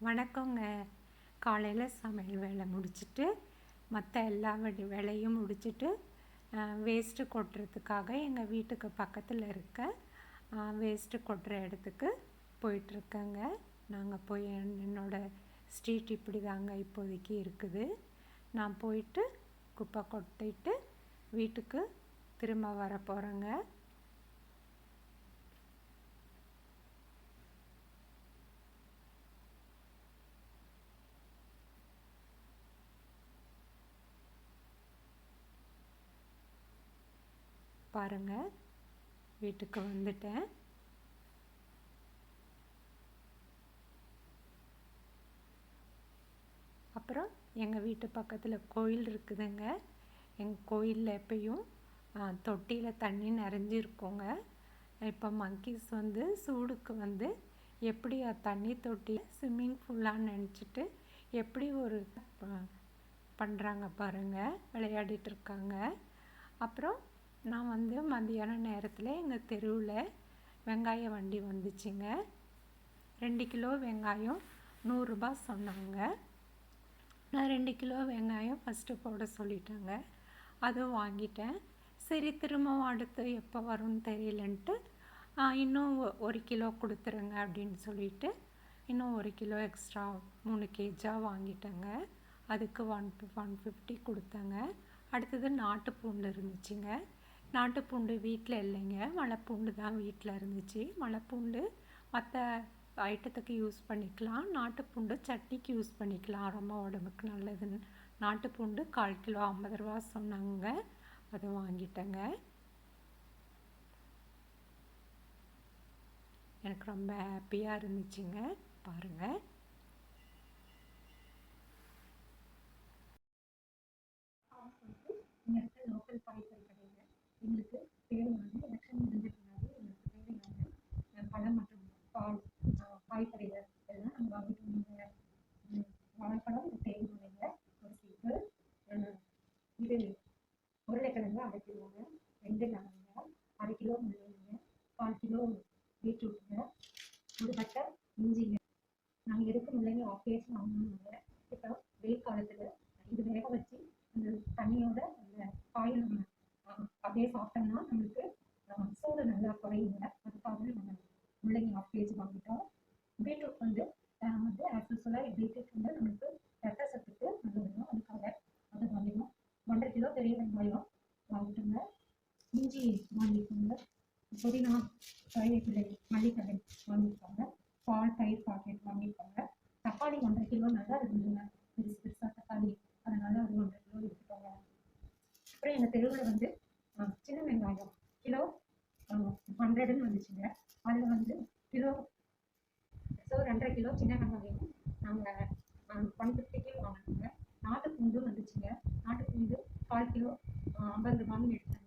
வணக்கங்க. காலையில் சமையல் வேலை முடிச்சுட்டு மற்ற எல்லா வேலையும் முடிச்சுட்டு வேஸ்ட்டு கொட்டுறதுக்காக எங்கள் வீட்டுக்கு பக்கத்தில் இருக்க வேஸ்ட்டு கொட்டுற இடத்துக்கு போயிட்டுருக்கேங்க. நாங்கள் போய் என்னோடய ஸ்ட்ரீட் இப்படி தாங்க இப்போதைக்கு இருக்குது. நான் போயிட்டு குப்பை கொட்டிட்டு வீட்டுக்கு திரும்ப வர போகிறேங்க. பாருங்கள், வீட்டுக்கு வந்துட்டேன். அப்புறம் எங்கள் வீட்டு பக்கத்தில் கோயில் இருக்குதுங்க. எங்கள் கோயிலில் எப்பயும் தொட்டியில் தண்ணி நிறைஞ்சிருக்குங்க. இப்போ மங்கீஸ் வந்து சூடுக்கு வந்து எப்படி தண்ணி தொட்டி ஸ்விம்மிங் ஃபூலாக நினச்சிட்டு எப்படி ஒரு பண்ணுறாங்க பாருங்கள், விளையாடிட்டு இருக்காங்க. அப்புறம் நான் வந்து மதியான நேரத்தில் எங்கள் தெருவில் வெங்காய வண்டி வந்துச்சுங்க. 2 கிலோ வெங்காயம் 100 ரூபா சொன்னாங்க. நான் 2 கிலோ வெங்காயம் ஃபஸ்ட்டு போட சொல்லிட்டேங்க. அதுவும் வாங்கிட்டேன். சரி, திரும்பவும் அடுத்து எப்போ வரும்னு தெரியலன்ட்டு இன்னும் 1 கிலோ கொடுத்துருங்க அப்படின்னு சொல்லிட்டு இன்னும் 1 கிலோ எக்ஸ்ட்ரா 3 கேஜாக வாங்கிட்டேங்க. அதுக்கு 150 கொடுத்தேங்க. அடுத்தது நாட்டு பூண்டு இருந்துச்சுங்க. நாட்டு பூண்டு வீட்டில் இல்லைங்க, மலைப்பூண்டு தான் வீட்டில் இருந்துச்சு. மலைப்பூண்டு மற்ற ஐட்டத்துக்கு யூஸ் பண்ணிக்கலாம், நாட்டுப்பூண்டு சட்னிக்கு யூஸ் பண்ணிக்கலாம், ரொம்ப உடம்புக்கு நல்லதுன்னு நாட்டுப்பூண்டு 1/4 கிலோ 50 ரூபா சொன்னாங்க. அதை வாங்கிட்டேங்க. எனக்கு ரொம்ப ஹாப்பியாக இருந்துச்சுங்க. பாருங்கள், லோக்கல் காய்கறி கடையில் எங்களுக்கு தேவையான எலெக்ஷன் முடிஞ்ச பின்னாடி எங்களுக்கு தேவையான பழம் மற்றும் பால் காய்கறிகள் எல்லாம் நாங்கள் வாங்கிட்டு வந்தோங்க. வாழைப்பழம் தேவையானங்க, ஒரு சீப்பு, இது உருளைக்கிழங்கு 1/2 கிலோங்க, 2 லவங்கம், 1/2 கிலோ முள்ளங்கிங்க, 1/4 கிலோ பீட்ரூட்டுங்க, ஒரு கட்டை இஞ்சிங்க. நாங்கள் எடுக்க முள்ளங்கி ஆஃப் கேஜ் வாங்கினாங்க. இப்போ வெயில் காலத்தில் இது வேக வச்சு அந்த தண்ணியோட அந்த காயை நம்ம அப்படியே சாப்பிட்டோம்னா நம்மளுக்கு சூடு நல்லா குறையுங்க. அதுக்காக நம்ம முள்ளங்கி ஆஃப் கேஜி வாங்கிட்டோம். பீட்ரூட் வந்து ஆஸ் யூஸ்வலாக பீட்ரூட் வந்து நம்மளுக்கு ரத்த சத்துக்கு நல்லதுங்க, அதுக்காக அதை வாங்கினோம். 1/2 கிலோ பெரிய வெங்காயம் வாங்கிட்டோங்க. இஞ்சி வாங்கிக்கோங்க. புதினா, கருவேப்பிலை, மல்லித்தழை வாங்கிக்கோங்க. பால் தயிர் பாக்கெட் வாங்கிக்கோங்க. தக்காளி 1/2 கிலோ நல்லா இருந்ததுங்க, பெருசு பெருசாக தக்காளி, அதனால அது 1/2 கிலோ எடுத்துக்கோங்க. அப்புறம் எங்கள் தெருவில் வந்து சின்ன வெங்காயம் கிலோ 100ன்னு வந்துச்சுங்க. அதில் வந்து கிலோ 2.5 கிலோ சின்ன வெங்காயம் நாங்கள் 150க்கு வாங்கினோங்க. நாட்டு பூண்டு வந்துச்சுங்க. நாட்டு பூண்டு 1/4 கிலோ 50 ரூபான்னு எடுத்தாங்க.